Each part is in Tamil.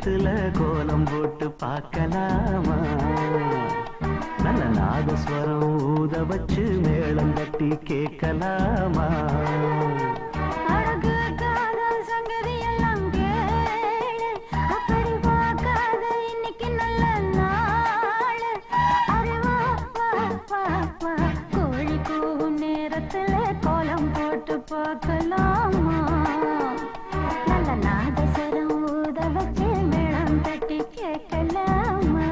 நேரத்துல கோலம் போட்டு பார்க்கலாமா? நல்ல நாதஸ்வரம் ஊத வச்சு மேளம் தட்டி கேட்கலாமா? கோலம் போட்டு பார்க்கலாமா? நல்ல நாதஸ்வரம் ஊத வச்சு மேளம் தட்டி கேட்கலாமா?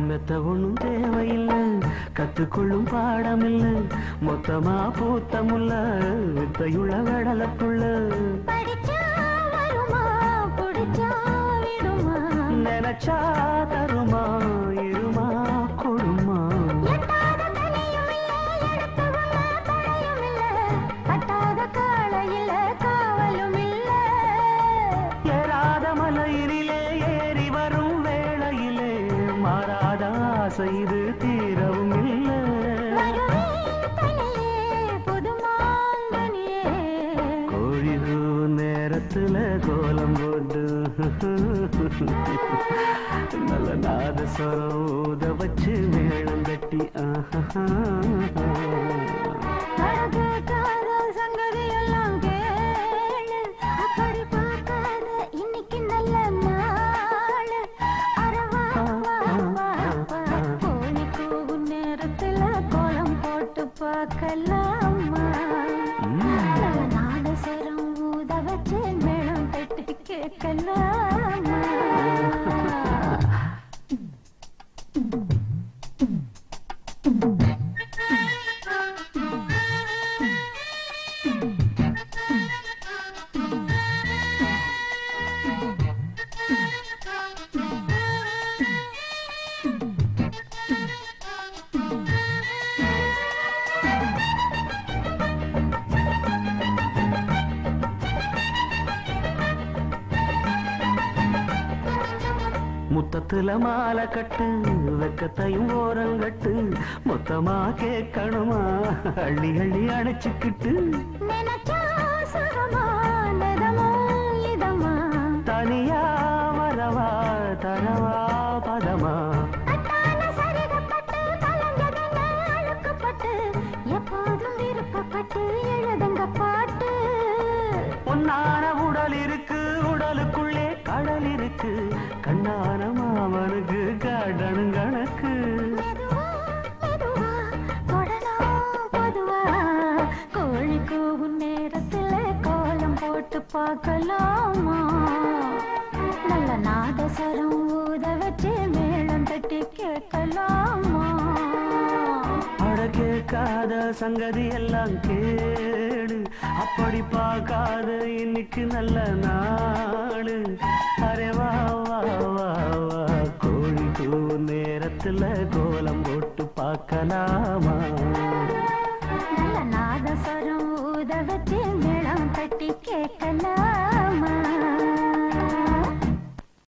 மெத்த ஒண்ணும் தேவையில்லை, கத்துக்கொள்ளும் பாடமில்லை, மொத்தமா பூத்தமுல்ல வித்தையுள்ள கடலப்புள்ள. நினைச்சா தருமா இருமா கொடுமா? ஏறாத மலையிலே ஏறி வரும் வேளையிலே மாறாத ஆசை இது தீரவும் இல்லை. கோழிது நேரத்துல கோலம் போட்டு நல்ல நாதஸ்வரம் ஊத வச்சு மேளம் தட்டி சங்கதி எல்லாம் கேளு, அப்படி பார்க்காத இன்னைக்கு நல்ல நாள். கோழி கூவும் நேரத்துல கோலம் போட்டு பார்க்கலாமா? நல்ல நாதஸ்வரம் ஊத வச்சு மேளம் தட்டி கேட்கலாமா? முத்தத்துல மாலை கட்டு, வெக்கத்தையும் ஓரங்கட்டு, மொத்தமா கேட்கணுமா அள்ளி அள்ளி அணைச்சுக்கிட்டு? தனியா வரவா தரவா பதமா? எப்போதும் விருப்பப்பட்டு எழுதுங்க பாட்டு. பொன்னான உடல் இருக்கு, உடலுக்குள்ளே கடல் இருக்கு, கண்ணான மாமனுக்கு காடணும் கணக்கு. கோழி கூவும் நேரத்துல கோலம் போட்டு பார்க்கலாமா? நல்ல நாதஸ்வரம் ஊத வச்சு மேளம் தட்டி கேட்கலாமா? அட கேட்காத சங்கதி எல்லாம் கேடு, அப்படி பார்க்காத இன்னைக்கு நல்ல நாடு. அரே வா வா வா வா, கோழி கூவும் நேரத்துல கோலம் போட்டு பார்க்கலாமா? நல்ல நாதஸ்வரம் ஊத வச்சு மேளம் தட்டி கேட்கலாம்.